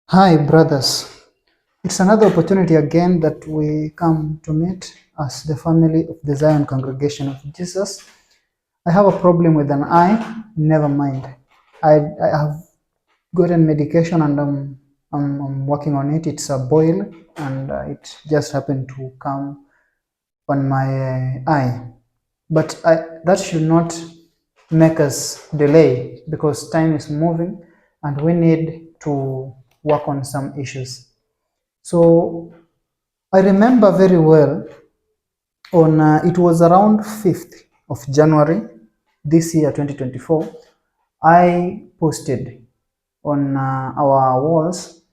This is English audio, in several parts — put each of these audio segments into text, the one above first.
Hi, brothers. It's another opportunity again that we come to meet as the family of the Zion Congregation of Jesus. I have a problem with an eye. Never mind. I have gotten medication and I'm working on it. It's a boil and it just happened to come on my eye. But that should not make us delay because time is moving and we need to work on some issues. So I remember very well on it was around 5th of January this year 2024. I posted on our walls,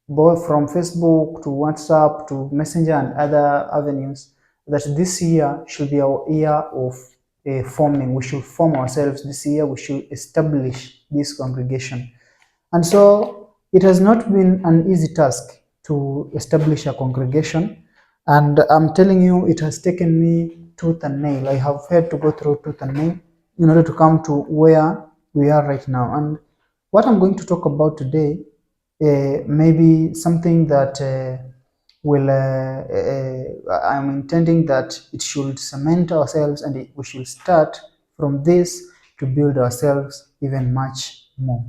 both from Facebook to WhatsApp to Messenger and other avenues, that this year should be our year of forming. We should form ourselves this year. We should establish this congregation. And so it has not been an easy task to establish a congregation. And I'm telling you, it has taken me tooth and nail. I have had to go through tooth and nail in order to come to where we are right now. And what I'm going to talk about today may be something that I'm intending that it should cement ourselves and we should start from this to build ourselves even much more.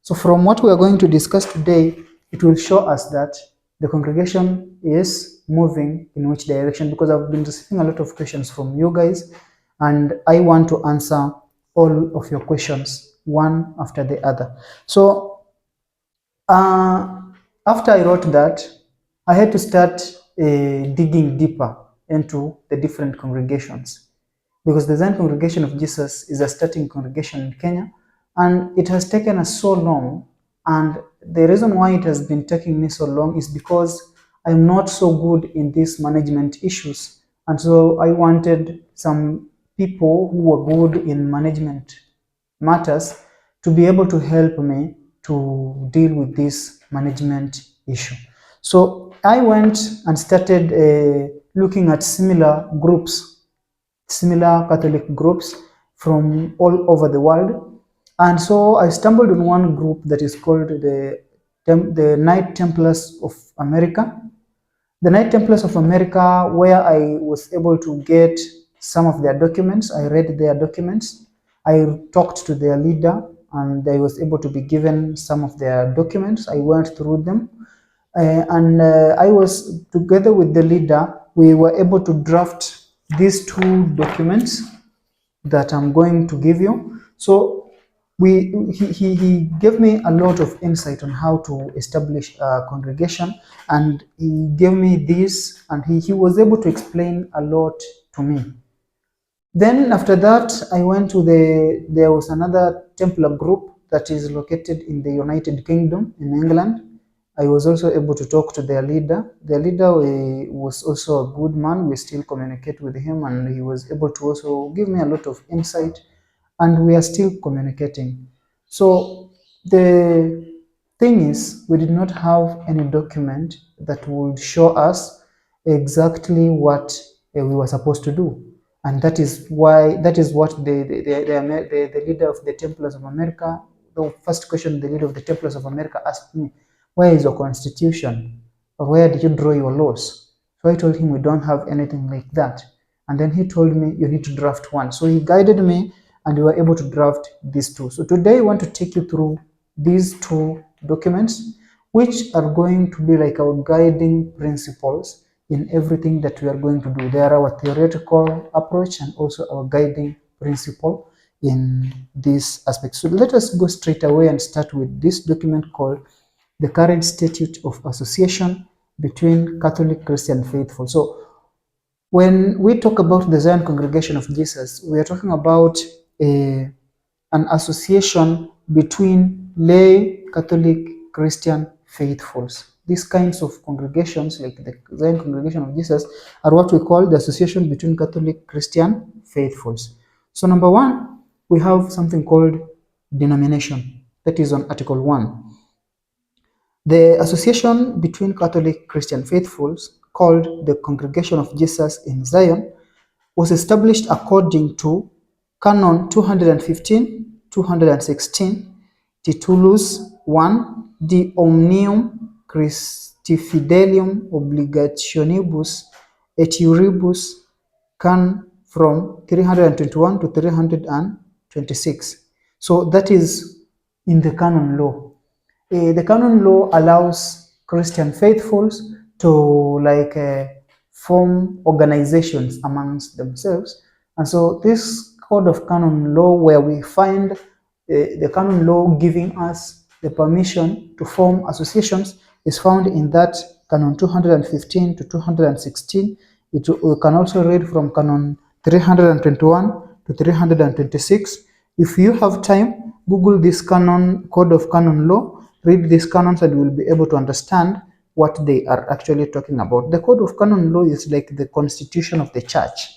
So from what we are going to discuss today, it will show us that the congregation is moving in which direction, because I've been receiving a lot of questions from you guys and I want to answer all of your questions one after the other. So after I wrote that, I had to start digging deeper into the different congregations, because the Zion Congregation of Jesus is a starting congregation in Kenya, and it has taken us so long. And the reason why it has been taking me so long is because I'm not so good in these management issues, and so I wanted some people who were good in management matters to be able to help me to deal with this management issue. So I went and started looking at similar groups, similar Catholic groups from all over the world. And so I stumbled on one group that is called the Knight Templars of America. The Knight Templars of America, where I was able to get some of their documents. I read their documents. I talked to their leader and I was able to be given some of their documents. I went through them. I was together with the leader. We were able to draft these two documents that I'm going to give you. So he gave me a lot of insight on how to establish a congregation, and he gave me this, and he was able to explain a lot to me. Then after that, I went to there was another Templar group that is located in the United Kingdom in England. I was also able to talk to their leader. Their leader was also a good man. We still communicate with him, and he was able to also give me a lot of insight, and we are still communicating. So the thing is, we did not have any document that would show us exactly what we were supposed to do. And that is what the leader of the Templars of America, the first question the leader of the Templars of America asked me, where is your constitution? Or where did you draw your laws? So I told him we don't have anything like that. And then he told me you need to draft one. So he guided me and we were able to draft these two. So today I want to take you through these two documents, which are going to be like our guiding principles in everything that we are going to do. They are our theoretical approach and also our guiding principle in this aspect. So let us go straight away and start with this document called the Current Statute of Association between Catholic Christian Faithful. So when we talk about the Zion Congregation of Jesus, we are talking about an association between lay Catholic Christian faithfuls. These kinds of congregations, like the Zion Congregation of Jesus, are what we call the association between Catholic Christian faithfuls. So number one, we have something called denomination. That is on Article 1. The association between Catholic Christian faithfuls, called the Congregation of Jesus in Zion, was established according to Canon 215, 216, Titulus 1, De Omnium Christifidelium obligationibus et iuribus can from 321 to 326. So that is in the canon law. The canon law allows Christian faithfuls to form organizations amongst themselves. And so this code of canon law, where we find the canon law giving us the permission to form associations, is found in that canon 215 to 216. We can also read from canon 321 to 326. If you have time, Google this code of canon law, read these canons, and you will be able to understand what they are actually talking about. The code of canon law is like the constitution of the church.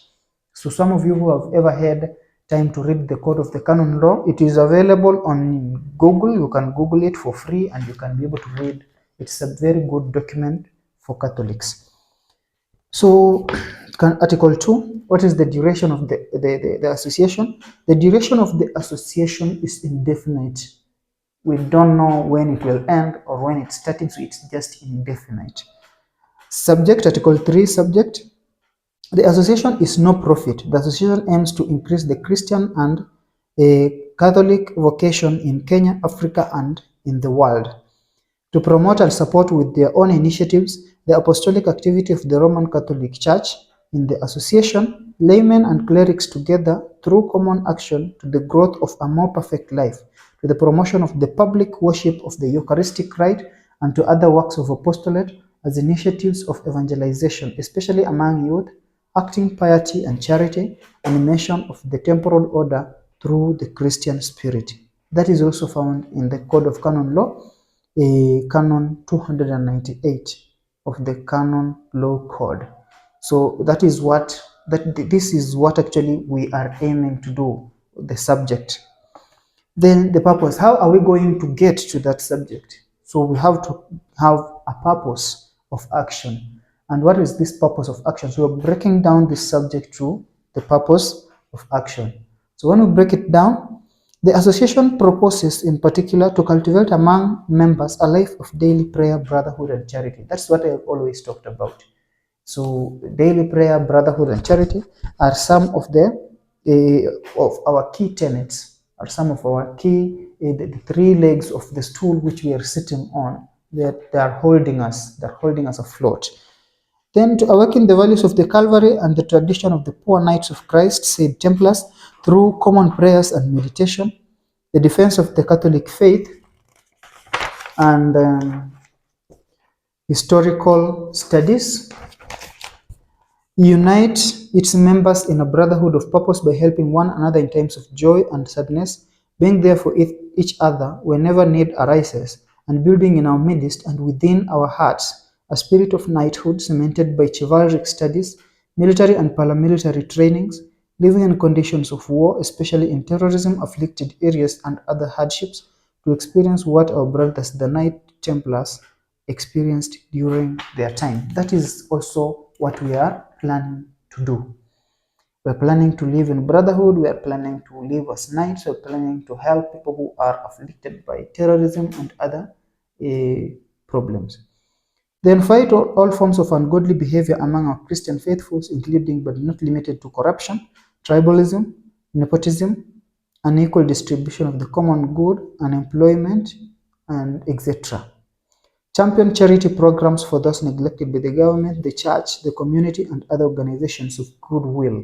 So some of you who have ever had time to read the code of the canon law, it is available on Google. You can Google it for free and you can be able to read. It's a very good document for Catholics. So Article 2, what is the duration of the association? The duration of the association is indefinite. We don't know when it will end or when it's starting, so it's just indefinite. Subject, Article 3, subject. The association is no profit. The association aims to increase the Christian and Catholic vocation in Kenya, Africa, and in the world. To promote and support with their own initiatives the apostolic activity of the Roman Catholic Church in the association, laymen and clerics together through common action to the growth of a more perfect life, to the promotion of the public worship of the Eucharistic rite, and to other works of apostolate as initiatives of evangelization, especially among youth, acting piety and charity, animation of the temporal order through the Christian spirit. That is also found in the Code of Canon Law, Canon 298 of the Canon Law Code. So that is this is what actually we are aiming to do, the subject. Then the purpose. How are we going to get to that subject? So we have to have a purpose of action. And what is this purpose of action? So we're breaking down this subject to the purpose of action. So when we break it down, the association proposes in particular to cultivate among members a life of daily prayer, brotherhood, and charity. That's what I've always talked about. So daily prayer, brotherhood, and charity are some of of our key tenets, are some of our key, the three legs of the stool which we are sitting on, that they are holding us afloat. Then to awaken the values of the Calvary and the tradition of the poor Knights of Christ, said Templars, through common prayers and meditation, the defense of the Catholic faith, and historical studies, unite its members in a brotherhood of purpose by helping one another in times of joy and sadness, being there for each other whenever need arises, and building in our midst and within our hearts a spirit of knighthood cemented by chivalric studies, military and paramilitary trainings, living in conditions of war, especially in terrorism-afflicted areas and other hardships, to experience what our brothers, the Knight Templars, experienced during their time. That is also what we are planning to do. We're planning to live in brotherhood, we are planning to live as knights, we're planning to help people who are afflicted by terrorism and other problems. Then fight all forms of ungodly behavior among our Christian faithfuls, including but not limited to corruption, tribalism, nepotism, unequal distribution of the common good, unemployment, and etc. Champion charity programs for those neglected by the government, the church, the community, and other organizations of goodwill.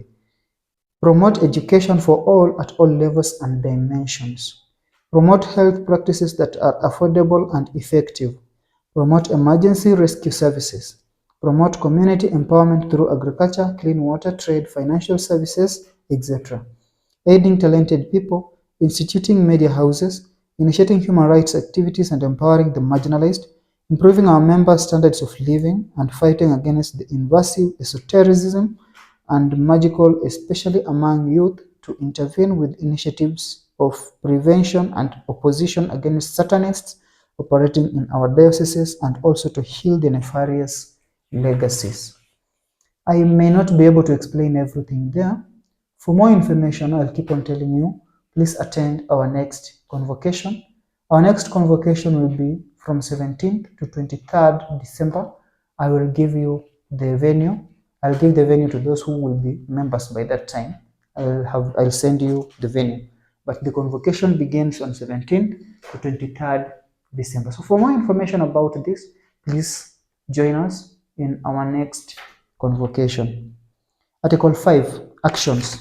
Promote education for all at all levels and dimensions. Promote health practices that are affordable and effective. Promote emergency rescue services. Promote community empowerment through agriculture, clean water, trade, financial services, etc. Aiding talented people, instituting media houses, initiating human rights activities and empowering the marginalized, improving our members' standards of living, and fighting against the invasive esotericism and magical, especially among youth, to intervene with initiatives of prevention and opposition against Satanists operating in our dioceses, and also to heal the nefarious legacies. I may not be able to explain everything there. For more information, I'll keep on telling you, please attend our next convocation. Our next convocation will be from 17th to 23rd December. I will give you the venue. I'll give the venue to those who will be members by that time. I'll send you the venue. But the convocation begins on 17th to 23rd December. So for more information about this, please join us in our next convocation. Article 5, Actions.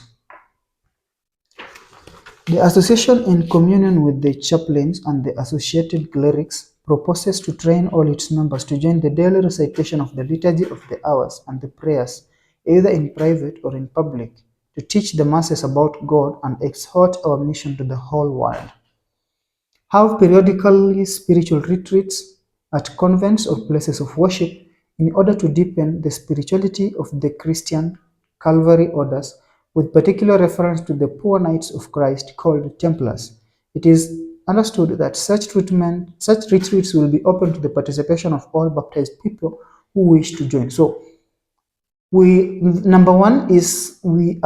The association, in communion with the chaplains and the associated clerics, proposes to train all its members to join the daily recitation of the liturgy of the hours and the prayers, either in private or in public, to teach the masses about God and exhort our mission to the whole world. Have periodically spiritual retreats at convents or places of worship in order to deepen the spirituality of the Christian Calvary orders, with particular reference to the poor knights of Christ called Templars. It is understood that such retreats will be open to the participation of all baptized people who wish to join. So, number one is we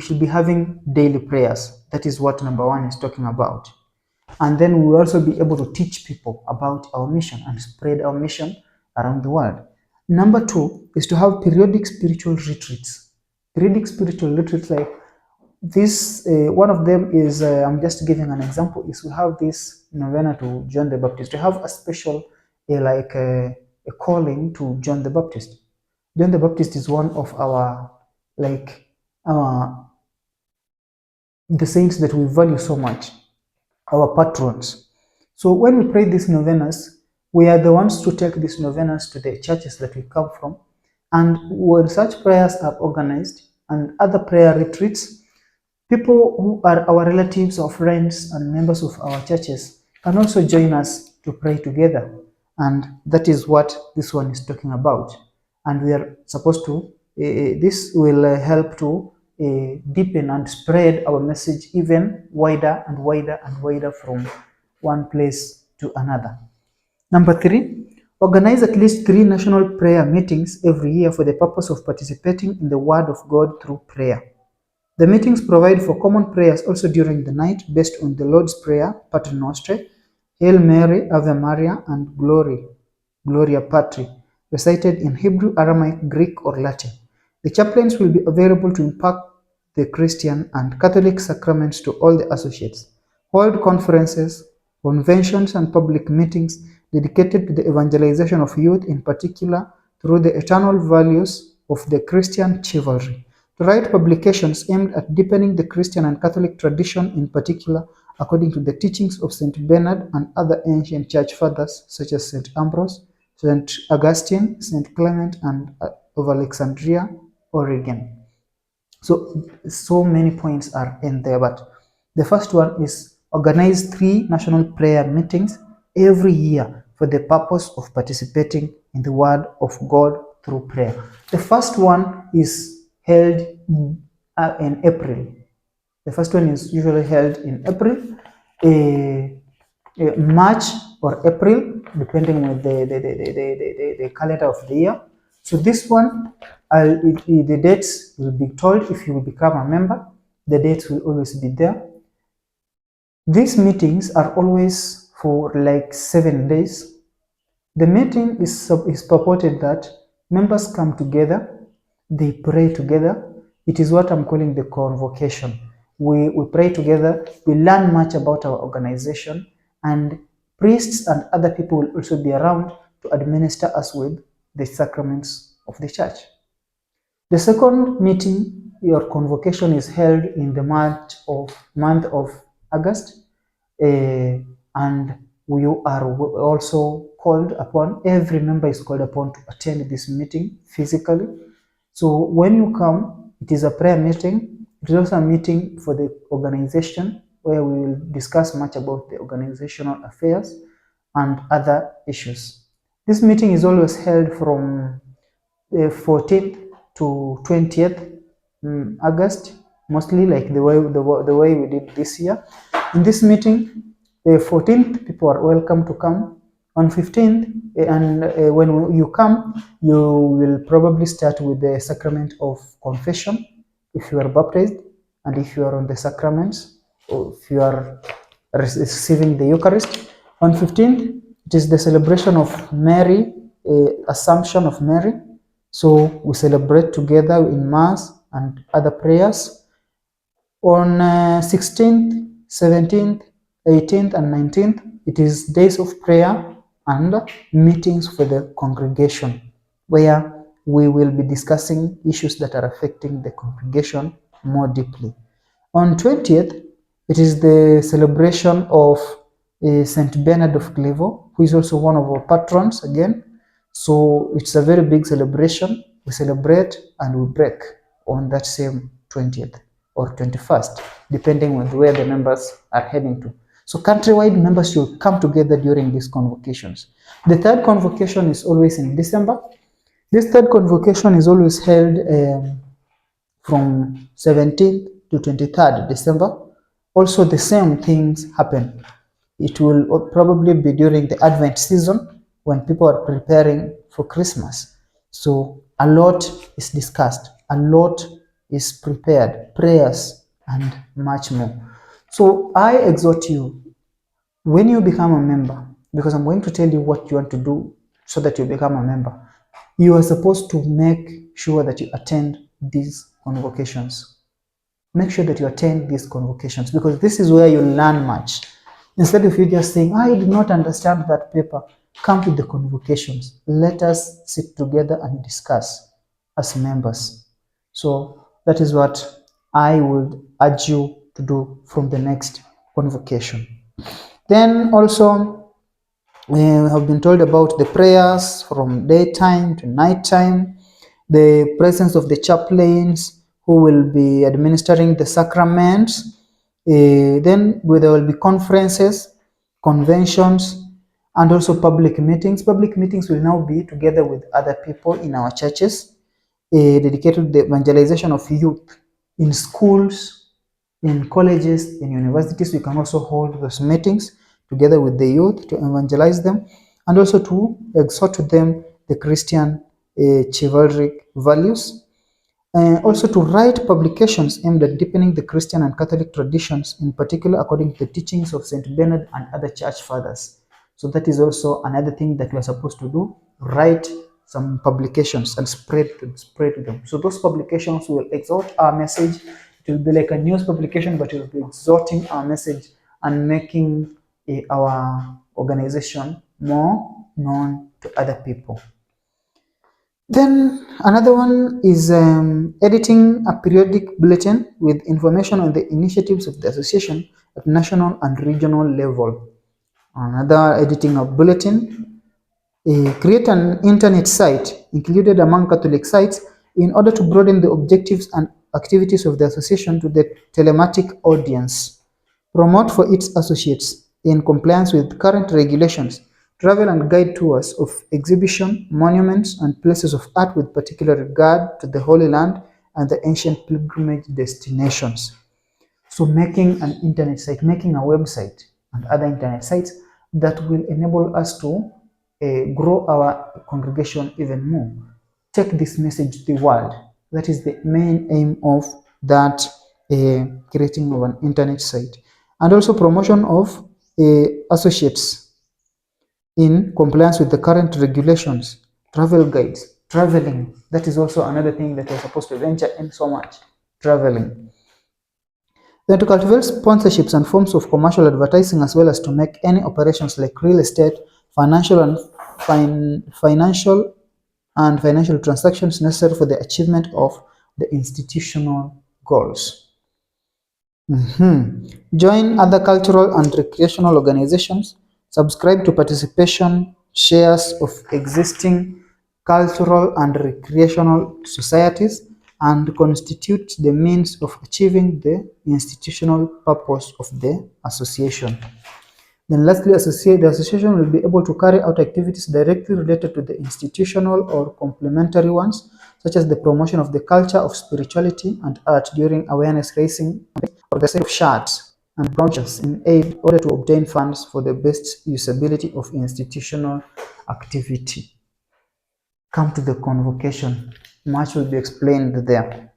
should be having daily prayers. That is what number one is talking about. And then we will also be able to teach people about our mission and spread our mission around the world. Number two is to have periodic spiritual retreats. Periodic spiritual retreats like this, one of them is, I'm just giving an example, is we have this novena to John the Baptist. We have a special, a calling to John the Baptist. John the Baptist is one of our, the saints that we value so much, our patrons. So when we pray these novenas, we are the ones to take these novenas to the churches that we come from. And when such prayers are organized and other prayer retreats, people who are our relatives or friends and members of our churches can also join us to pray together. And that is what this one is talking about. And we are supposed to, this will help to deepen and spread our message even wider and wider and wider from one place to another. Number three, organize at least 3 national prayer meetings every year for the purpose of participating in the Word of God through prayer. The meetings provide for common prayers also during the night based on the Lord's Prayer, Pater Noster, Hail Mary, Ave Maria, and Gloria Patri, recited in Hebrew, Aramaic, Greek, or Latin. The chaplains will be available to impart the Christian and Catholic sacraments to all the associates, hold conferences, conventions, and public meetings dedicated to the evangelization of youth, in particular through the eternal values of the Christian chivalry, to write publications aimed at deepening the Christian and Catholic tradition, in particular according to the teachings of St. Bernard and other ancient church fathers such as St. Ambrose, St. Augustine, St. Clement, and of Alexandria, Oregon. So many points are in there, but the first one is organize 3 national prayer meetings every year for the purpose of participating in the Word of God through prayer. The first one is held in April. The first one is usually held in April, March or April, depending on the calendar of the year. So this one, the dates will be told if you will become a member. The dates will always be there. These meetings are always for like 7 days. The meeting is purported that members come together, they pray together. It is what I'm calling the convocation. We pray together, we learn much about our organization, and priests and other people will also be around to administer us with the sacraments of the church. The second meeting, your convocation, is held in the month of August, and we are also called upon, every member is called upon to attend this meeting physically. So when you come, it is a prayer meeting. It is also a meeting for the organization where we will discuss much about the organizational affairs and other issues. This meeting is always held from the 14th to 20th August, mostly like the way we did this year. In this meeting, the 14th, people are welcome to come. On 15th, and when you come, you will probably start with the sacrament of confession if you are baptized, and if you are on the sacraments, or if you are receiving the Eucharist. On 15th, it is the celebration of Mary, Assumption of Mary. So we celebrate together in Mass and other prayers. On 16th, 17th, 18th, and 19th, it is days of prayer and meetings for the congregation, where we will be discussing issues that are affecting the congregation more deeply. On 20th, it is the celebration of Saint Bernard of Clairvaux, who is also one of our patrons again. So it's a very big celebration. We celebrate and we break on that same 20th or 21st, depending on where the members are heading to. So countrywide members should come together during these convocations. The third convocation is always in December. This third convocation is always held from 17th to 23rd December. Also, the same things happen. It will probably be during the Advent season when people are preparing for Christmas. So a lot is discussed, a lot is prepared, prayers and much more. So I exhort you, when you become a member, because I'm going to tell you what you want to do so that you become a member, you are supposed to make sure that you attend these convocations. Make sure that you attend these convocations, because this is where you learn much. Instead of you just saying, I did not understand that paper, come to the convocations. Let us sit together and discuss as members. So that is what I would urge you to do from the next convocation. Then also, we have been told about the prayers from daytime to nighttime, the presence of the chaplains who will be administering the sacraments. Then there will be conferences, conventions, and also public meetings. Public meetings will now be together with other people in our churches, dedicated to the evangelization of youth in schools, in colleges, in universities. We can also hold those meetings together with the youth to evangelize them and also to exhort to them the Christian chivalric values. Also to write publications aimed at deepening the Christian and Catholic traditions, in particular according to the teachings of St. Bernard and other church fathers. So that is also another thing that we are supposed to do, write some publications and spread them. So those publications will exhort our message. It will be like a news publication, but it will be exhorting our message and making our organization more known to other people. Then another one is editing a periodic bulletin with information on the initiatives of the association at national and regional level. Another editing of bulletin, create an internet site included among Catholic sites in order to broaden the objectives and activities of the association to the telematic audience. Promote for its associates, in compliance with current regulations, travel and guide tours of exhibition, monuments, and places of art with particular regard to the Holy Land and the ancient pilgrimage destinations. So making an internet site, making a website and other internet sites that will enable us to grow our congregation even more. Take this message to the world. That is the main aim of that creating of an internet site. And also promotion of associates in compliance with the current regulations, travel guides, traveling. That is also another thing that we're supposed to venture in so much, traveling. Then to cultivate sponsorships and forms of commercial advertising, as well as to make any operations like real estate, financial transactions necessary for the achievement of the institutional goals. Join other cultural and recreational organizations. Subscribe to participation shares of existing cultural and recreational societies and constitute the means of achieving the institutional purpose of the association. Then lastly, the association will be able to carry out activities directly related to the institutional or complementary ones, such as the promotion of the culture of spirituality and art during awareness raising, or the sale of shirts and brochures in order to obtain funds for the best usability of institutional activity. Come to the convocation. Much will be explained there.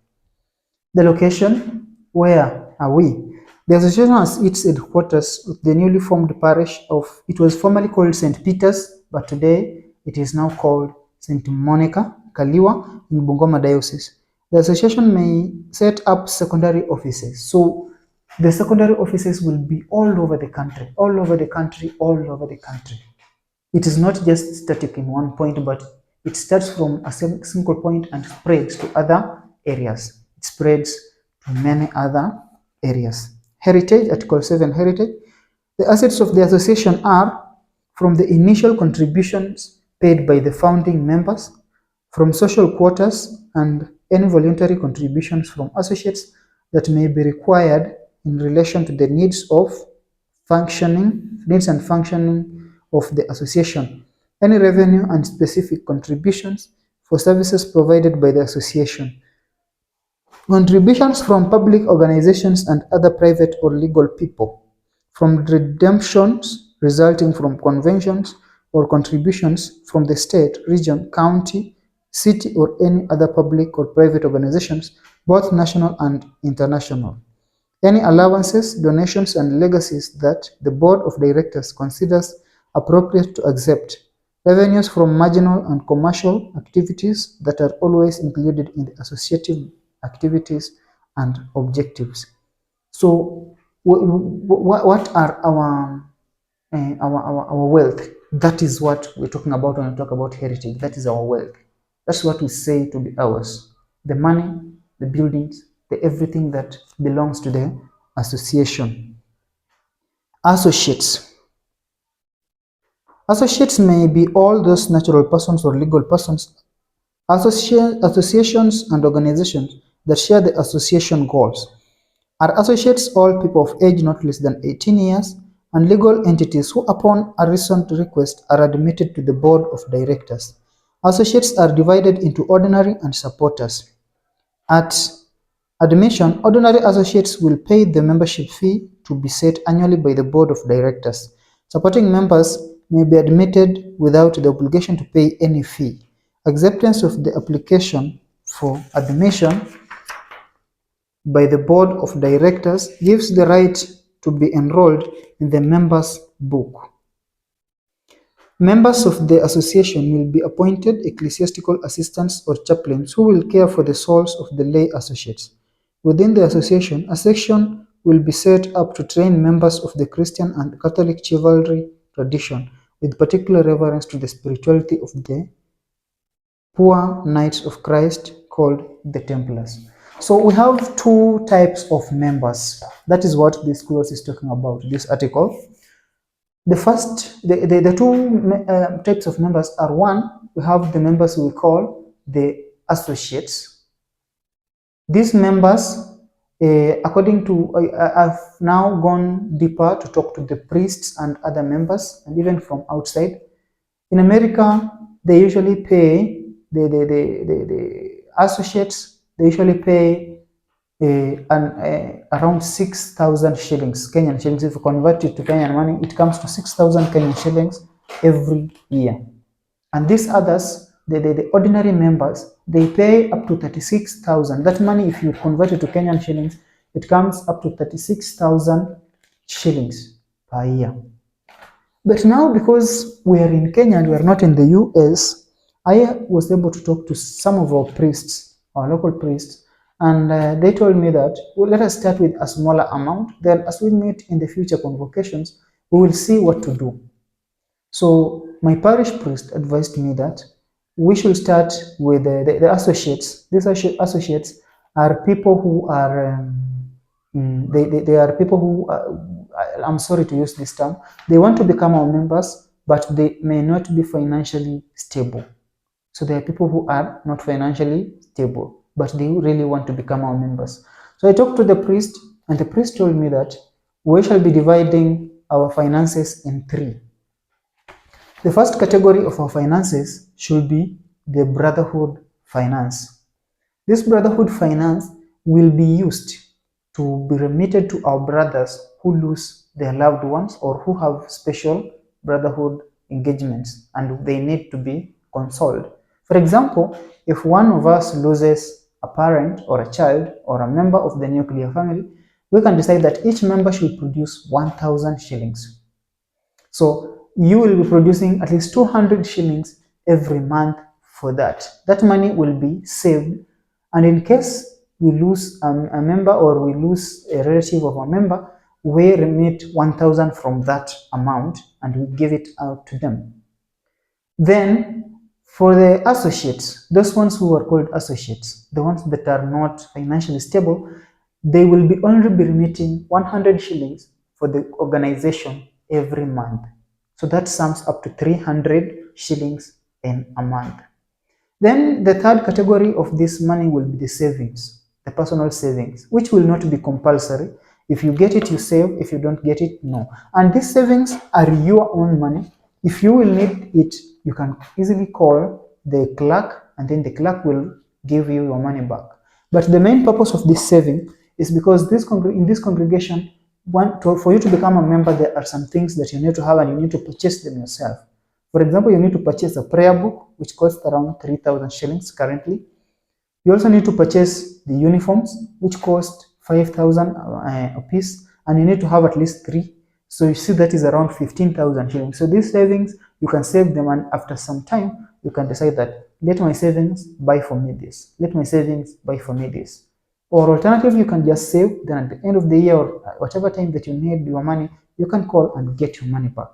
The location, where are we? The association has its headquarters at the newly formed parish of, it was formerly called St. Peter's, but today it is now called St. Monica, Kaliwa in Bungoma Diocese. The association may set up secondary offices. So the secondary offices will be all over the country, all over the country, all over the country. It is not just static in one point, but it starts from a single point and spreads to other areas. It spreads to many other areas. Heritage, Article 7, heritage. The assets of the association are from the initial contributions paid by the founding members, from social quotas, and any voluntary contributions from associates that may be required in relation to the needs and functioning of the association, any revenue and specific contributions for services provided by the association, contributions from public organizations and other private or legal people, from redemptions resulting from conventions or contributions from the state, region, county, city, or any other public or private organizations, both national and international. Any allowances, donations, and legacies that the Board of Directors considers appropriate to accept. Revenues from marginal and commercial activities that are always included in the associative activities and objectives. So, what are our wealth? That is what we're talking about when we talk about heritage. That is our wealth. That's what we say to be ours. The money, the buildings, the everything that belongs to the association. Associates. Associates may be all those natural persons or legal persons, associations and organizations that share the association goals. Are associates all people of age not less than 18 years and legal entities who upon a recent request are admitted to the board of directors. Associates are divided into ordinary and supporters. At admission, ordinary associates will pay the membership fee to be set annually by the board of directors. Supporting members may be admitted without the obligation to pay any fee. Acceptance of the application for admission by the board of directors gives the right to be enrolled in the members' book. Members of the association will be appointed ecclesiastical assistants or chaplains who will care for the souls of the lay associates. Within the association, a section will be set up to train members of the Christian and Catholic chivalry tradition, with particular reverence to the spirituality of the poor knights of Christ called the Templars. So we have two types of members. That is what this clause is talking about, this article. The two types of members are, one, we have the members we call the associates. These members, according to, I've now gone deeper to talk to the priests and other members, and even from outside. In America, they usually pay, the associates, they usually pay around 6,000 shillings, Kenyan shillings. If you convert it to Kenyan money, it comes to 6,000 Kenyan shillings every year. And these others, the ordinary members, they pay up to 36,000. That money, if you convert it to Kenyan shillings, it comes up to 36,000 shillings per year. But now, because we are in Kenya and we are not in the US, I was able to talk to some of our priests, our local priests, and they told me that, well, let us start with a smaller amount. Then as we meet in the future convocations, we will see what to do. So my parish priest advised me that we should start with the associates. These associates are people who are, they are people who, I'm sorry to use this term, they want to become our members, but they may not be financially stable. So there are people who are not financially stable, but they really want to become our members. So I talked to the priest, and the priest told me that we shall be dividing our finances in three. The first category of our finances should be the brotherhood finance. This brotherhood finance will be used to be remitted to our brothers who lose their loved ones or who have special brotherhood engagements and they need to be consoled. For example, if one of us loses a parent or a child or a member of the nuclear family, we can decide that each member should produce 1,000 shillings. So you will be producing at least 200 shillings every month for that. That money will be saved, and in case we lose a member or we lose a relative of a member, we remit 1,000 from that amount and we give it out to them. Then for the associates, those ones who are called associates, the ones that are not financially stable, they will be only be remitting 100 shillings for the organization every month. So that sums up to 300 shillings in a month. Then the third category of this money will be the savings, the personal savings, which will not be compulsory. If you get it, you save. If you don't get it, no. And these savings are your own money. If you will need it, you can easily call the clerk, and then the clerk will give you your money back. But the main purpose of this saving is because in this congregation, for you to become a member, there are some things that you need to have, and you need to purchase them yourself. For example, you need to purchase a prayer book, which costs around 3,000 shillings currently. You also need to purchase the uniforms, which cost 5,000 a piece, and you need to have at least 3. So you see that is around 15,000 shillings. So these savings, you can save them, and after some time, you can decide that, let my savings buy for me this. Let my savings buy for me this. Or alternatively, you can just save, then at the end of the year or whatever time that you need your money, you can call and get your money back.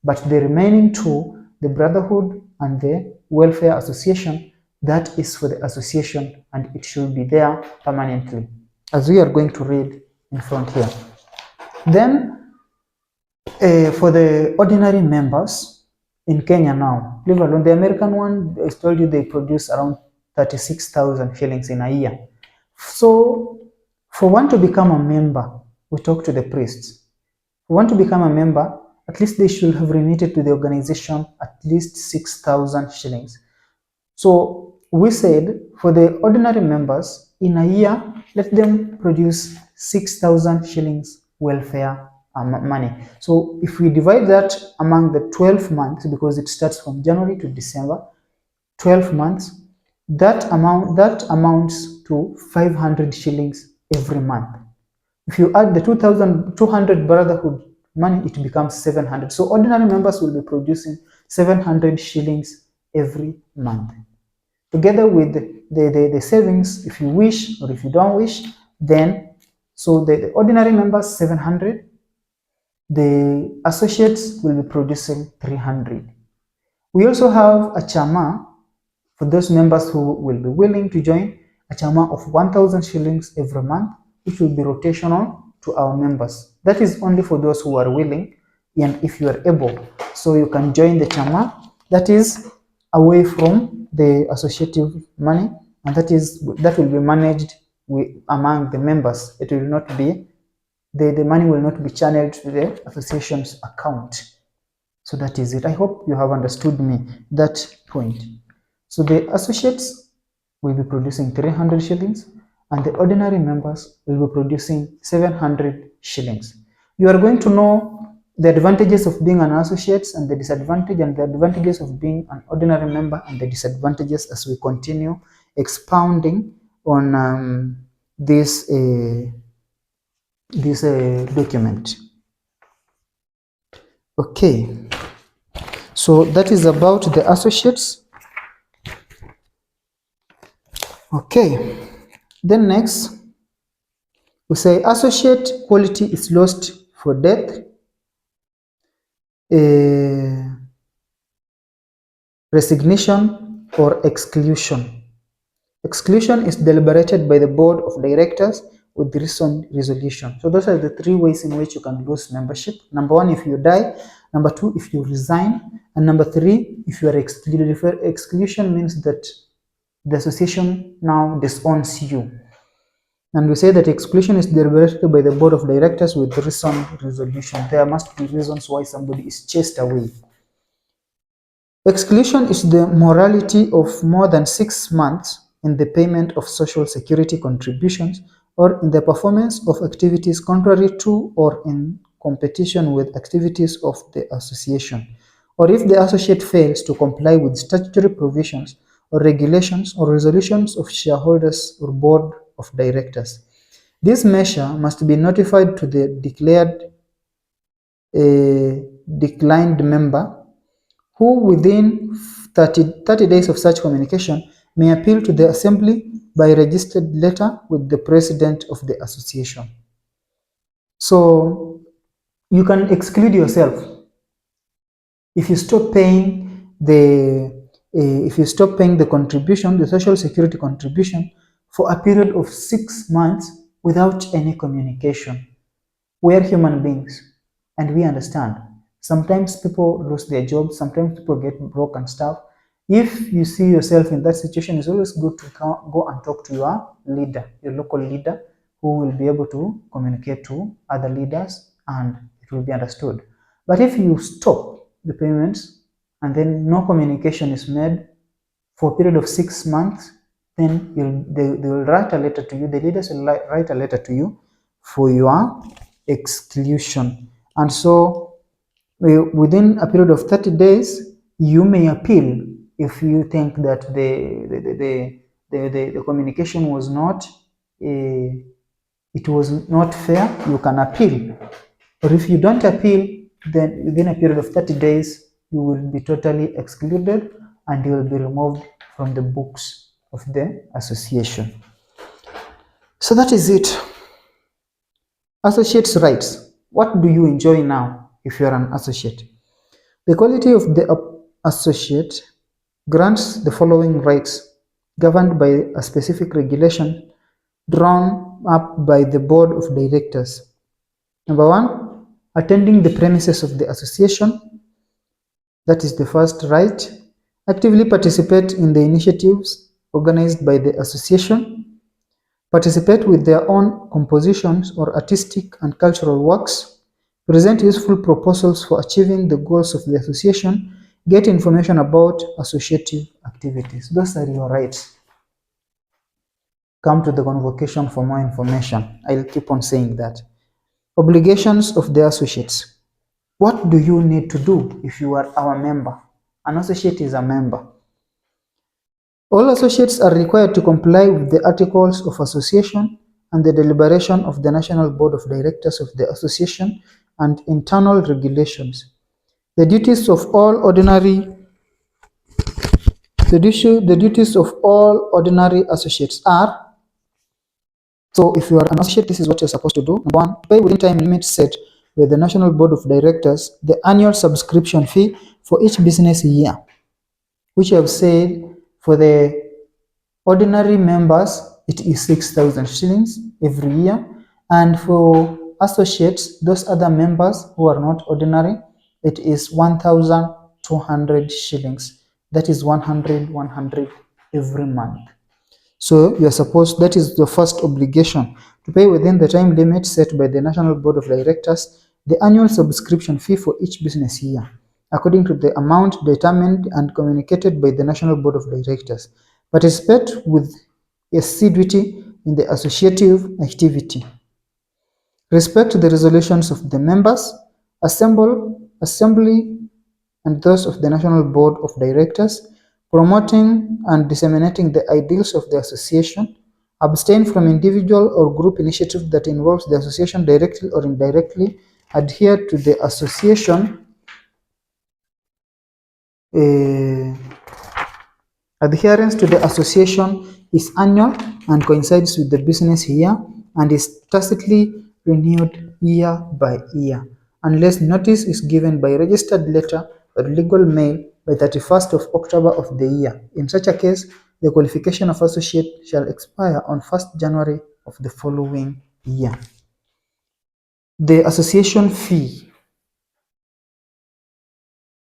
But the remaining two, the Brotherhood and the Welfare Association, that is for the association, and it should be there permanently, as we are going to read in front here. Then for the ordinary members in Kenya now, leave alone the American one, I told you they produce around 36,000 shillings in a year. So for one to become a member, we talk to the priests. For one to become a member, at least they should have remitted to the organization at least 6,000 shillings. So we said for the ordinary members, in a year, let them produce 6,000 shillings welfare money. So if we divide that among the 12 months, because it starts from January to December, 12 months, that amounts to 500 shillings every month. If you add the 2,200 Brotherhood money, it becomes 700. So ordinary members will be producing 700 shillings every month. Together with the savings, if you wish or if you don't wish, then, so the ordinary members 700, the associates will be producing 300. We also have a chama for those members who will be willing to join, a chama of 1,000 shillings every month, which will be rotational to our members. That is only for those who are willing and if you are able. So you can join the chama. That is away from the associative money, and that will be managed among the members. It will not be, the money will not be channeled to the association's account. So that is it. I hope you have understood me that point. So the associates will be producing 300 shillings, and the ordinary members will be producing 700 shillings. You are going to know the advantages of being an associate and the advantages of being an ordinary member and the disadvantages as we continue expounding on this document. Okay, so that is about the associates. Okay, then next we say associate quality is lost for death, resignation, or exclusion. Exclusion is deliberated by the board of directors with recent resolution. So those are the 3 ways in which you can lose membership. Number 1, if you die. Number 2, if you resign. And number 3, if you are excluded. Exclusion means that the association now disowns you. And we say that exclusion is deliberated by the board of directors with recent resolution. There must be reasons why somebody is chased away. Exclusion is the morality of more than 6 months in the payment of social security contributions or in the performance of activities contrary to or in competition with activities of the association, or if the associate fails to comply with statutory provisions or regulations or resolutions of shareholders or board of directors. This measure must be notified to the declined member, who within 30 days of such communication may appeal to the assembly by registered letter with the president of the association. So you can exclude yourself if you stop paying the contribution, the social security contribution, for a period of 6 months without any communication. We are human beings and we understand. Sometimes people lose their jobs, sometimes people get broke and stuff. If you see yourself in that situation, it's always good to go and talk to your leader, your local leader, who will be able to communicate to other leaders and it will be understood. But if you stop the payments and then no communication is made for a period of 6 months, then they will write a letter to you, the leaders will write a letter to you for your exclusion. And so within a period of 30 days, you may appeal if you think that the communication was not it was not fair. You can appeal, or if you don't appeal, then within a period of 30 days you will be totally excluded and you will be removed from the books of the association. So that is it. Associates' rights. What do you enjoy now if you are an associate? The quality of the associate grants the following rights, governed by a specific regulation drawn up by the board of directors. Number 1, attending the premises of the association. That is the first right. Actively participate in the initiatives organized by the association. Participate with their own compositions or artistic and cultural works. Present useful proposals for achieving the goals of the association. Get information about associative activities. Those are your rights. Come to the convocation for more information. I'll keep on saying that. Obligations of the associates. What do you need to do if you are our member? An associate is a member. All associates are required to comply with the Articles of Association and the deliberation of the National Board of Directors of the Association and internal regulations. The duties of all ordinary associates are, so if you are an associate, this is what you're supposed to do. Number 1, pay within time limits set by the National Board of Directors the annual subscription fee for each business year, which I have said for the ordinary members, it is 6,000 shillings every year. And for associates, those other members who are not ordinary, it is 1,200 shillings. That is 100 every month. So you are supposed, that is the first obligation, to pay within the time limit set by the National Board of Directors the annual subscription fee for each business year, according to the amount determined and communicated by the National Board of Directors. Participate with assiduity in the associative activity. Respect the resolutions of the members, assembly, and those of the National Board of Directors, promoting and disseminating the ideals of the association, abstain from individual or group initiative that involves the association directly or indirectly, adhere to the association adherence to the association is annual and coincides with the business year and is tacitly renewed year by year, unless notice is given by registered letter or legal mail by 31st of October of the year. In such a case, the qualification of associate shall expire on 1st January of the following year. The association fee.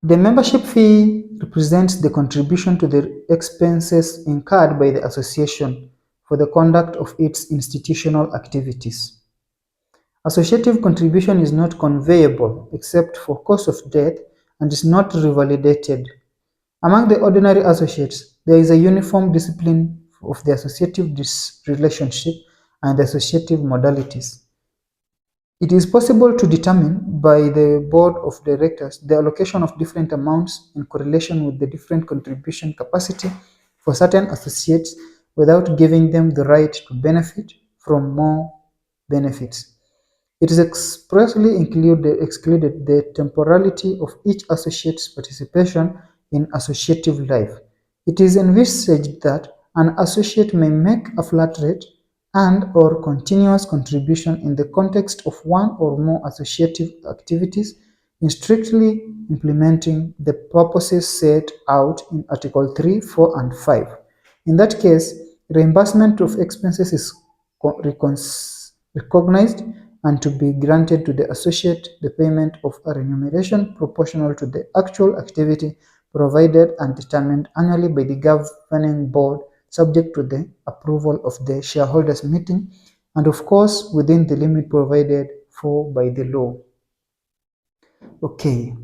The membership fee represents the contribution to the expenses incurred by the association for the conduct of its institutional activities. Associative contribution is not conveyable except for cause of death and is not revalidated. Among the ordinary associates, there is a uniform discipline of the associative relationship and associative modalities. It is possible to determine by the board of directors the allocation of different amounts in correlation with the different contribution capacity for certain associates without giving them the right to benefit from more benefits. It is expressly excluded the temporality of each associate's participation in associative life. It is envisaged that an associate may make a flat rate and/or continuous contribution in the context of one or more associative activities in strictly implementing the purposes set out in Article 3, 4, and 5. In that case, reimbursement of expenses is recognized and to be granted to the associate the payment of a remuneration proportional to the actual activity provided and determined annually by the governing board, subject to the approval of the shareholders meeting and of course within the limit provided for by the law. Okay,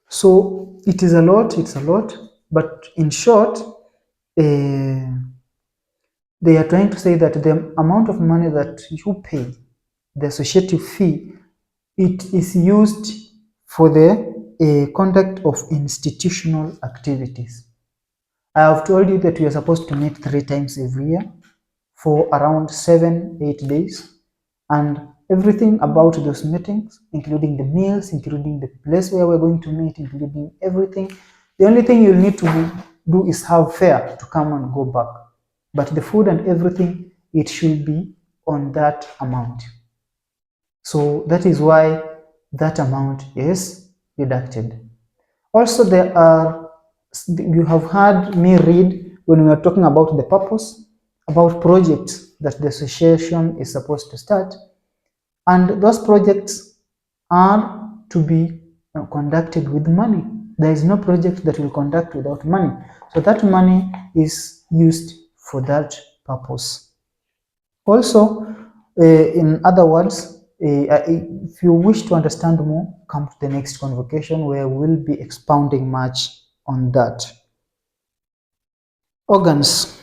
so it's a lot, but in short, they are trying to say that the amount of money that you pay, the associative fee, it is used for the conduct of institutional activities. I have told you that we are supposed to meet 3 times every year for around 7-8 days, and everything about those meetings, including the meals, including the place where we're going to meet, including everything, the only thing you'll need to do is have fare to come and go back. But the food and everything, it should be on that amount. So that is why that amount is deducted. Also, you have heard me read when we are talking about the purpose, about projects that the association is supposed to start, and those projects are to be conducted with money. There is no project that will conduct without money. So that money is used for that purpose. Also, in other words, if you wish to understand more, come to the next convocation where we will be expounding much on that. Organs.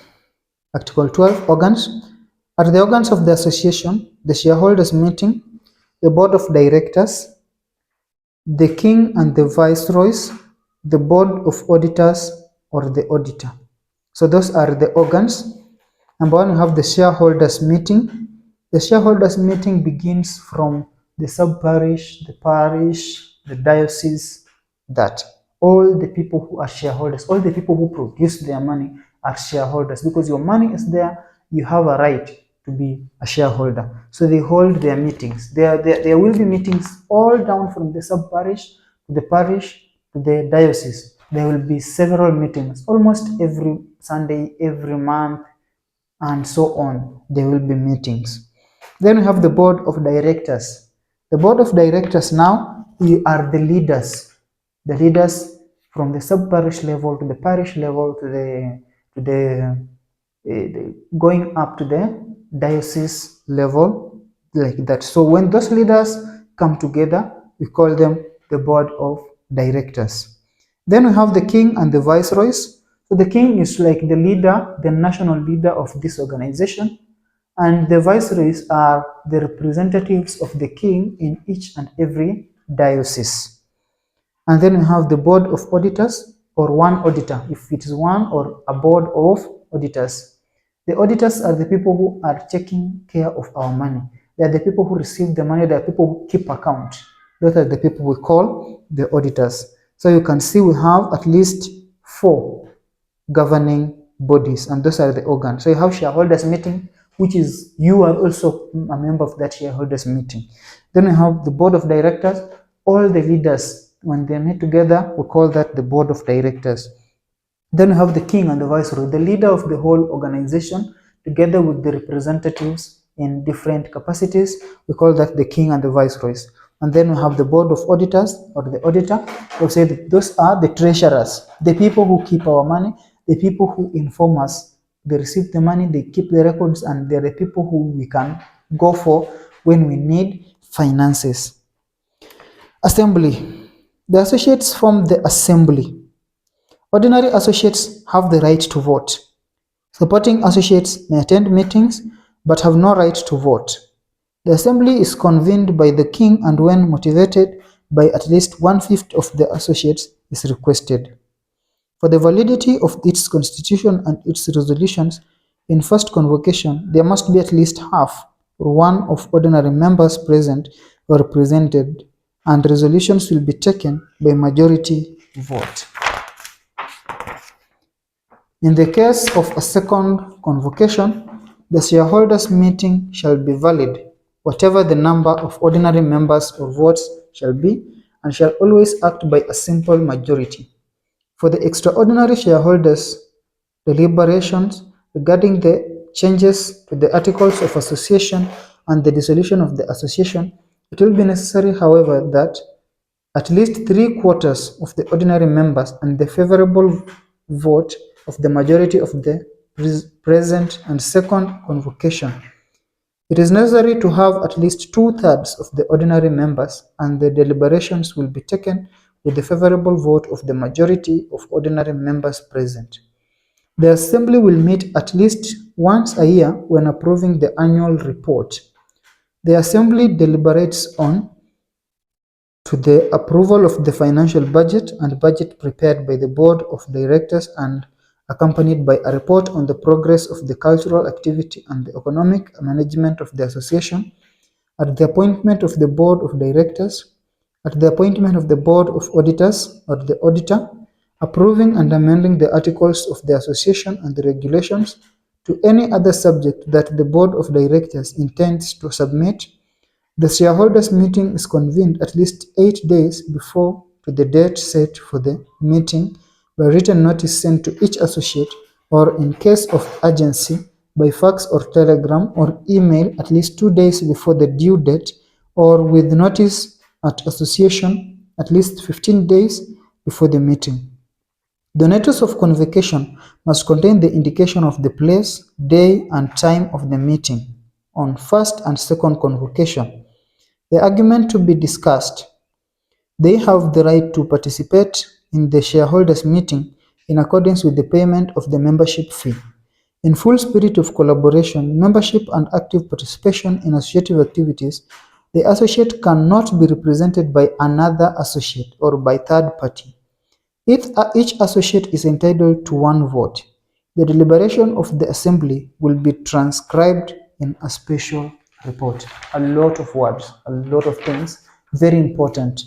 Article 12, organs. Are the organs of the association, the shareholders meeting, the board of directors, the king and the viceroys, the board of auditors, or the auditor. So those are the organs. Number one, we have the shareholders meeting. The shareholders meeting begins from the sub-parish, the parish, the diocese, that all the people who are shareholders, all the people who produce their money are shareholders, because your money is there, you have a right to be a shareholder. So they hold their meetings. There will be meetings all down from the sub-parish to the parish to the diocese. There will be several meetings almost every Sunday, every month, and so on. There will be meetings. Then we have the board of directors. The board of directors now, we are the leaders from the sub-parish level to the parish level to the going up to the diocese level, like that. So when those leaders come together, we call them the board of directors. Then we have the king and the viceroys. So the king is like the leader, the national leader of this organization, and the viceroys are the representatives of the king in each and every diocese. And then we have the board of auditors, or one auditor, if it is one, or a board of auditors. The auditors are the people who are taking care of our money. They are the people who receive the money. They are people who keep account. Those are the people we call the auditors. So you can see we have at least 4 governing bodies, and those are the organs. So you have shareholders meeting, which is you are also a member of that shareholders meeting. Then we have the board of directors. All the leaders, when they meet together, we call that the board of directors. Then we have the king and the viceroy, the leader of the whole organization, together with the representatives in different capacities. We call that the king and the viceroys. And then we have the board of auditors, or the auditor. We'll say that those are the treasurers, the people who keep our money, the people who inform us. They receive the money, they keep the records, and they're the people who we can go for when we need finances. Assembly. The associates form the assembly. Ordinary associates have the right to vote. Supporting associates may attend meetings but have no right to vote. The assembly is convened by the king, and when motivated by at least 1/5 of the associates is requested. For the validity of its constitution and its resolutions, in first convocation there must be at least half or 1 of ordinary members present or represented, and resolutions will be taken by majority vote. In the case of a second convocation, the shareholders' meeting shall be valid, whatever the number of ordinary members or votes shall be, and shall always act by a simple majority. For the extraordinary shareholders' deliberations regarding the changes to the Articles of Association and the dissolution of the association, it will be necessary, however, that at least 3/4 of the ordinary members and the favorable vote of the majority of the present and second convocation. It is necessary to have at least 2/3 of the ordinary members, and the deliberations will be taken with the favorable vote of the majority of ordinary members present. The Assembly will meet at least once a year when approving the annual report. The Assembly deliberates on to the approval of the financial budget and budget prepared by the Board of Directors and accompanied by a report on the progress of the cultural activity and the economic management of the association, at the appointment of the Board of Directors, at the appointment of the Board of Auditors or the auditor, approving and amending the articles of the association and the regulations to any other subject that the Board of Directors intends to submit. The shareholders' meeting is convened at least 8 days before to the date set for the meeting by written notice sent to each associate, or in case of urgency, by fax or telegram or email at least 2 days before the due date, or with notice at association at least 15 days before the meeting. The notice of convocation must contain the indication of the place, day, and time of the meeting on first and second convocation. The argument to be discussed. They have the right to participate in the shareholders' meeting in accordance with the payment of the membership fee. In full spirit of collaboration, membership, and active participation in associative activities, the associate cannot be represented by another associate or by third party. Each associate is entitled to 1 vote. The deliberation of the assembly will be transcribed in a special report. A lot of words, a lot of things, very important.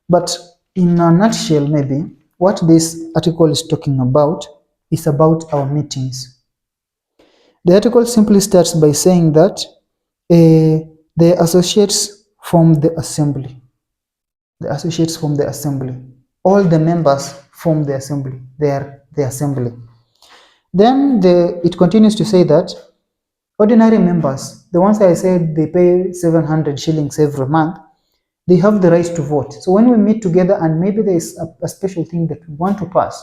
But in a nutshell, maybe, what this article is talking about is about our meetings. The article simply starts by saying that the associates form the assembly. The associates form the assembly. All the members form the assembly. They are the assembly. Then it continues to say that ordinary members, the ones I said they pay 700 shillings every month, they have the right to vote. So when we meet together and maybe there is a special thing that we want to pass,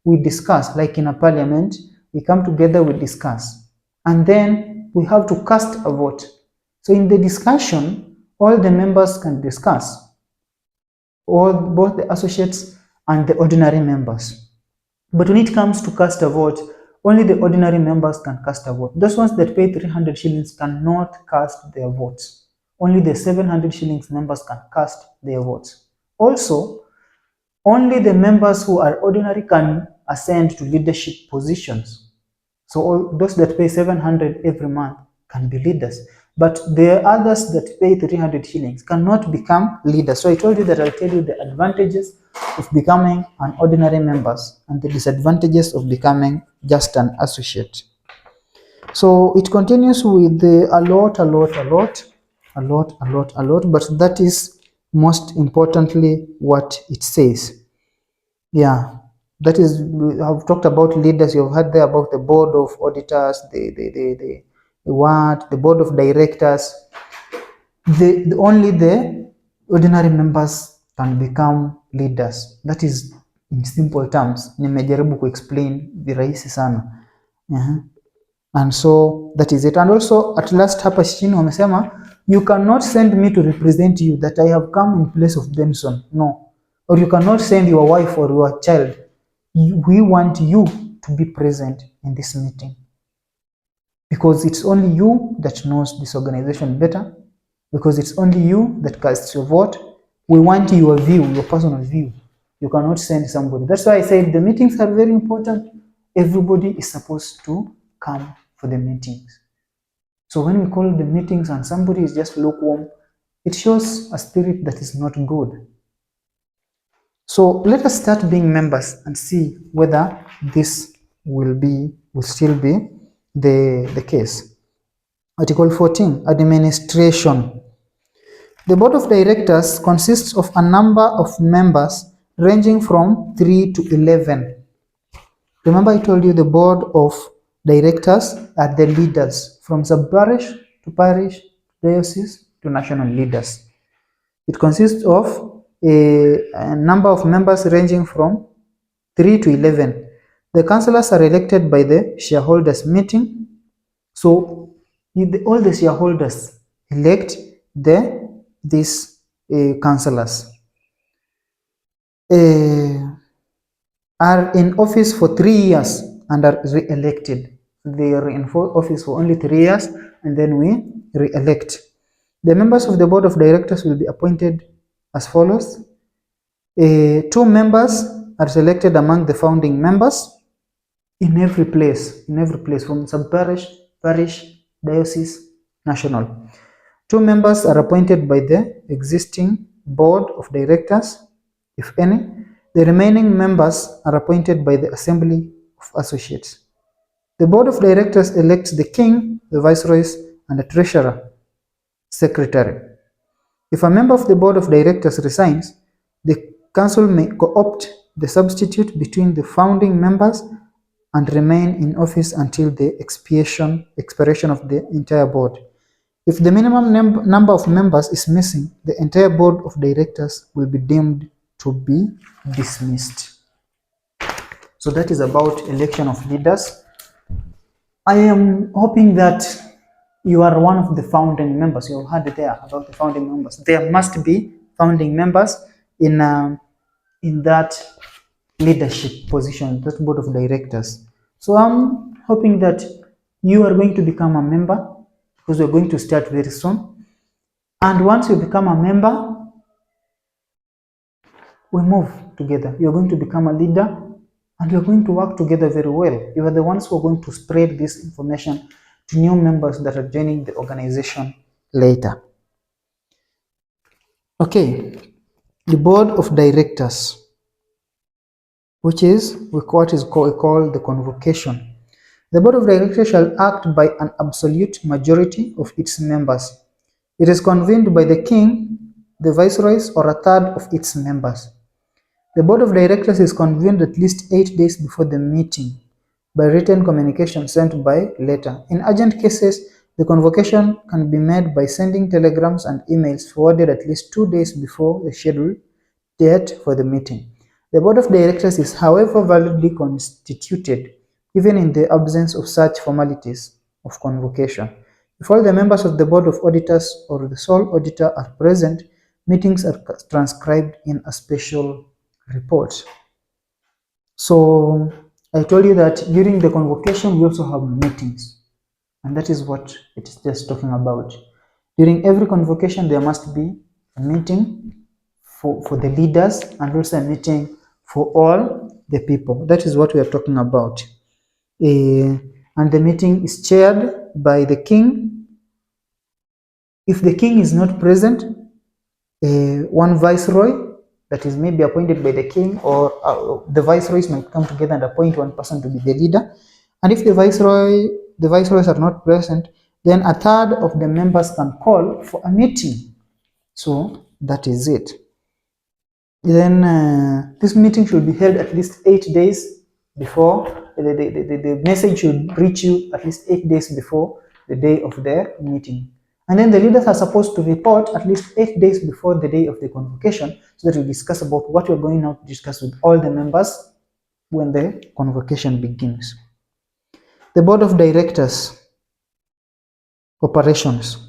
we discuss, like in a parliament, we come together, we discuss, and then we have to cast a vote. So in the discussion, all the members can discuss, both the associates and the ordinary members. But when it comes to cast a vote, only the ordinary members can cast a vote. Those ones that pay 300 shillings cannot cast their votes. Only the 700 shillings members can cast their votes. Also, only the members who are ordinary can ascend to leadership positions. So all those that pay 700 every month can be leaders. But the others that pay 300 shillings cannot become leaders. So I told you that I'll tell you the advantages of becoming an ordinary members and the disadvantages of becoming just an associate. So it continues with a lot, but that is most importantly what it says. Yeah, that is, I've talked about leaders. You've heard there about the board of auditors, the board of directors. Only the ordinary members can become leaders. That is in simple terms. Nimejaribu kuexplain virahisi sana. And so that is it. And also at last hapa chini wamesema you cannot send me to represent you, that I have come in place of Benson. No. Or you cannot send your wife or your child. We want you to be present in this meeting, because it's only you that knows this organization better, because it's only you that casts your vote. We want your view, your personal view. You cannot send somebody. That's why I said the meetings are very important. Everybody is supposed to come for the meetings. So when we call the meetings and somebody is just lukewarm, it shows a spirit that is not good. So let us start being members and see whether this will still be the case. Article 14, administration. The board of directors consists of a number of members ranging from 3 to 11. Remember I told you the board of directors are the leaders from sub-parish to parish, diocese to national leaders. It consists of a number of members ranging from 3 to 11. The councillors are elected by the shareholders meeting. So all the shareholders elect these councillors. Are in office for 3 years and are re-elected. They are in office for only 3 years and then we re-elect. The members of the board of directors will be appointed as follows. 2 members are selected among the founding members in every place from sub-parish, parish, diocese, national. 2 members are appointed by the existing board of directors, if any. The remaining members are appointed by the Assembly of Associates. The board of directors elects the king, the viceroys, and the treasurer, secretary. If a member of the board of directors resigns, the council may co-opt the substitute between the founding members and remain in office until the expiration of the entire board. If the minimum number of members is missing, the entire board of directors will be deemed to be dismissed. So that is about election of leaders. I am hoping that you are one of the founding members. You heard there about the founding members. There must be founding members in that leadership position, that board of directors. So I'm hoping that you are going to become a member because we're going to start very soon. And once you become a member, we move together. You're going to become a leader and you're going to work together very well. You are the ones who are going to spread this information to new members that are joining the organization later. Okay, the board of directors, which is what is called the convocation. The board of directors shall act by an absolute majority of its members. It is convened by the king, the viceroys, or a third of its members. The board of directors is convened at least 8 days before the meeting by written communication sent by letter. In urgent cases, the convocation can be made by sending telegrams and emails forwarded at least 2 days before the scheduled date for the meeting. The board of directors is, however, validly constituted, even in the absence of such formalities of convocation. If all the members of the board of auditors or the sole auditor are present, meetings are transcribed in a special report. So I told you that during the convocation we also have meetings, and that is what it is just talking about. During every convocation there must be a meeting for the leaders and also a meeting for all the people. That is what we are talking about. And the meeting is chaired by the king. If the king is not present, one viceroy that is maybe appointed by the king, or the viceroys might come together and appoint one person to be the leader. And if the viceroys are not present, then a third of the members can call for a meeting. So that is it. Then this meeting should be held at least 8 days before. The message should reach you at least 8 days before the day of the meeting. And then the leaders are supposed to report at least 8 days before the day of the convocation, so that we discuss about what we're going now to discuss with all the members when the convocation begins. The board of directors, operations.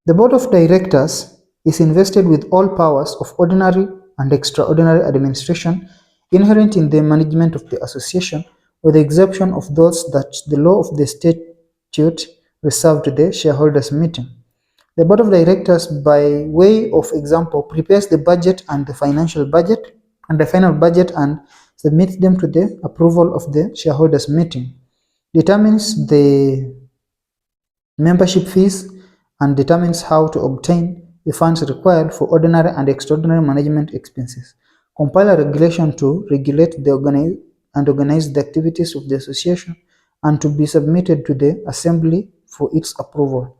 The board of directors is invested with all powers of ordinary and extraordinary administration inherent in the management of the association, with the exception of those that the law of the statute reserved to the shareholders meeting. The board of directors, by way of example, prepares the budget and the financial budget and the final budget and submits them to the approval of the shareholders meeting, determines the membership fees, and determines how to obtain the funds required for ordinary and extraordinary management expenses. Compile a regulation to regulate the organize the activities of the association and to be submitted to the assembly for its approval.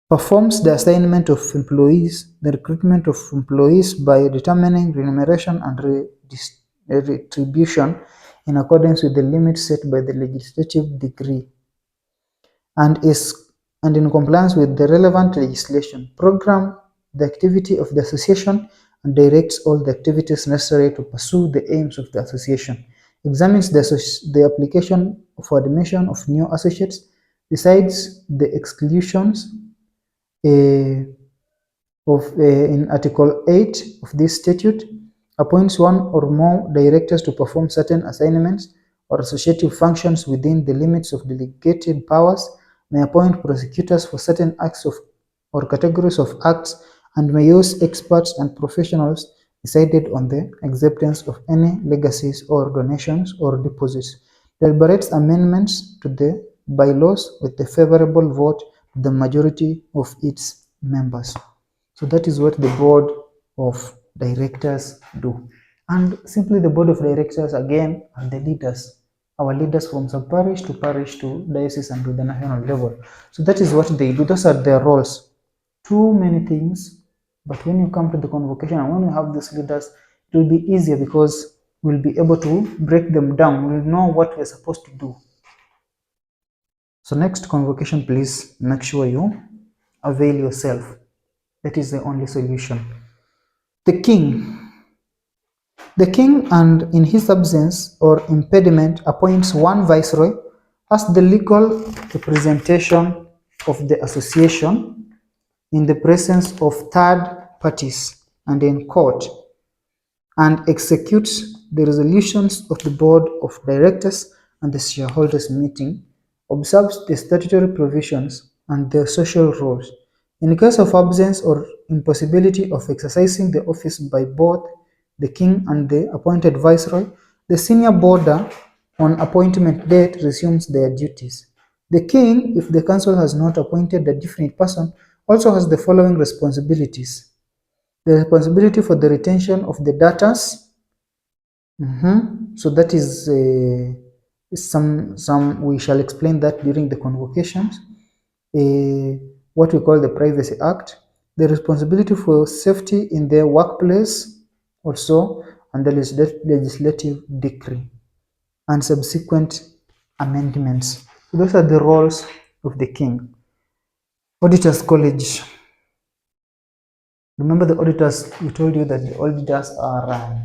Performs the assignment of employees, the recruitment of employees by determining remuneration and retribution in accordance with the limits set by the legislative decree, and in compliance with the relevant legislation. Program the activity of the association and directs all the activities necessary to pursue the aims of the association. Examines the application for admission of new associates, decides the exclusions in Article 8 of this statute, appoints one or more directors to perform certain assignments or associative functions within the limits of delegated powers, may appoint prosecutors for certain acts or categories of acts, and may use experts and professionals decided on the acceptance of any legacies or donations or deposits. Deliberates amendments to the bylaws with the favorable vote of the majority of its members. So that is what the board of directors do. And simply the board of directors again are the leaders, our leaders from sub-parish to diocese and to the national level. So that is what they do. Those are their roles. Too many things, but when you come to the convocation and when you have these leaders, it will be easier because we'll be able to break them down. We'll know what we're supposed to do. So next convocation, please make sure you avail yourself. That is the only solution. The king. The king, and in his absence or impediment, appoints one viceroy as the legal representation of the association in the presence of third parties and in court, and executes the resolutions of the board of directors and the shareholders meeting, observes the statutory provisions and their social rules. In case of absence or impossibility of exercising the office by both the king and the appointed viceroy, the senior boarder on appointment date resumes their duties. The king, if the council has not appointed a definite person, also has the following responsibilities. The responsibility for the retention of the datas. So that is some we shall explain that during the convocations. What we call the Privacy Act, the responsibility for safety in their workplace also, and the legislative decree and subsequent amendments. So those are the roles of the king. Auditors College. Remember the auditors, we told you that the auditors are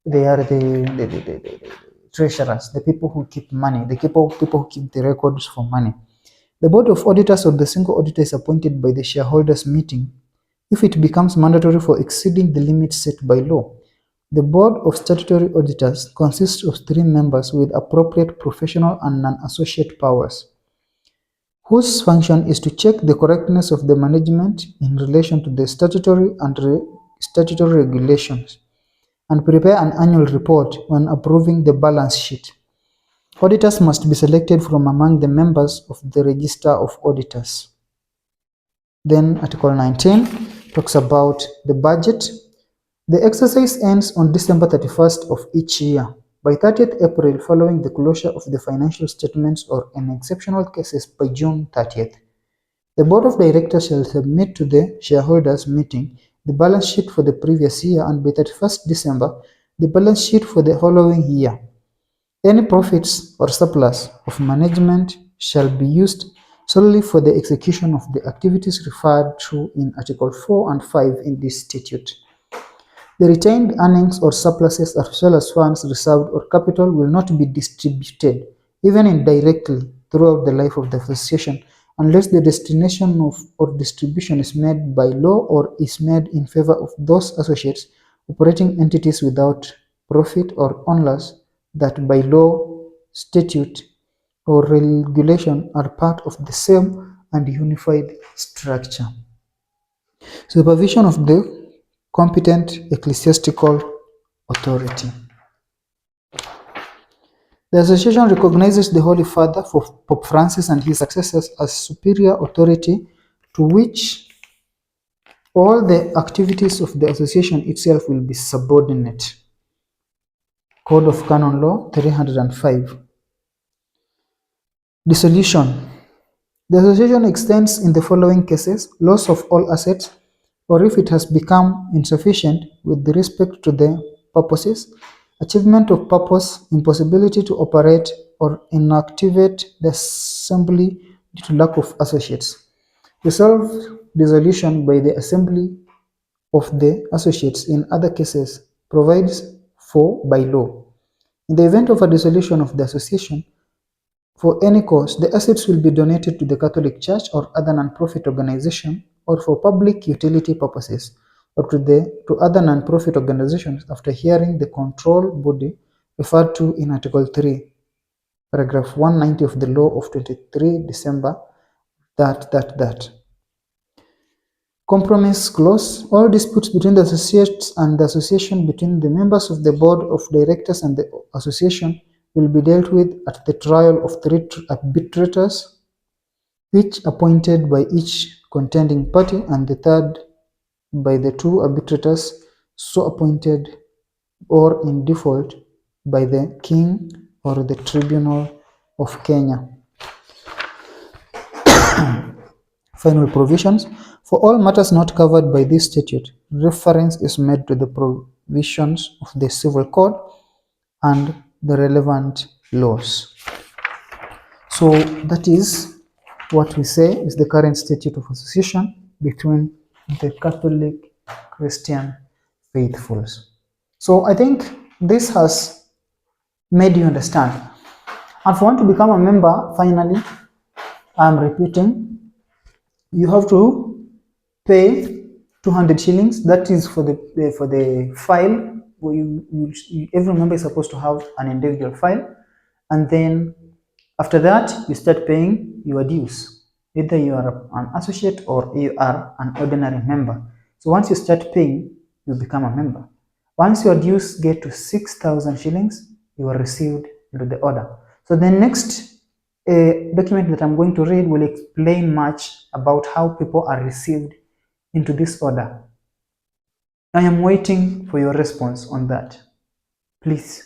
they are the treasurers, the people who keep money, the people who keep the records for money. The board of auditors or the single auditor is appointed by the shareholders meeting if it becomes mandatory for exceeding the limits set by law. The board of statutory auditors consists of 3 members with appropriate professional and non-associate powers, whose function is to check the correctness of the management in relation to the statutory and statutory regulations, and prepare an annual report when approving the balance sheet. Auditors must be selected from among the members of the Register of Auditors. Then Article 19 talks about the budget. The exercise ends on December 31st of each year. By 30th April, following the closure of the financial statements, or in exceptional cases by June 30th. The Board of Directors shall submit to the shareholders meeting the balance sheet for the previous year, and by 31st December, the balance sheet for the following year. Any profits or surplus of management shall be used solely for the execution of the activities referred to in Article 4 and 5 in this statute. The retained earnings or surpluses, as well as funds reserved or capital, will not be distributed, even indirectly, throughout the life of the association, unless the destination of or distribution is made by law or is made in favor of those associates, operating entities without profit or owners that by law, statute, or regulation are part of the same and unified structure. Supervision of the competent ecclesiastical authority. The association recognizes the Holy Father, for Pope Francis, and his successors as superior authority to which all the activities of the association itself will be subordinate. Code of Canon Law 305. Dissolution. The association extends in the following cases: loss of all assets, or if it has become insufficient with respect to the purposes, achievement of purpose, impossibility to operate, or inactivate the assembly due to lack of associates. Resolve dissolution by the assembly of the associates in other cases provides for by law. In the event of a dissolution of the association, for any cause, the assets will be donated to the Catholic Church or other non-profit organization, or for public utility purposes, or to other non-profit organizations after hearing the control body referred to in Article 3, paragraph 190 of the law of 23 December that. Compromise clause. All disputes between the associates and the association, between the members of the board of directors and the association, will be dealt with at the trial of 3 arbitrators, each appointed by each contending party, and the third by the 2 arbitrators so appointed, or in default by the King or the Tribunal of Kenya. Final provisions. For all matters not covered by this statute, reference is made to the provisions of the Civil Code and the relevant laws. So that is what we say is the current statute of association between the Catholic Christian faithfuls. So I think this has made you understand. And for one to become a member, finally, I'm repeating, you have to pay 200 shillings. That is for the file. Every member is supposed to have an individual file, and then after that you start paying your dues. Either you are an associate or you are an ordinary member. So once you start paying, you become a member. Once your dues get to 6,000 shillings, you are received into the order. So the next document that I'm going to read will explain much about how people are received into this order. I am waiting for your response on that. Please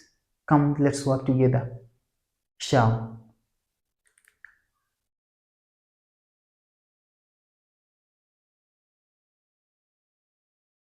come, let's work together. Ciao.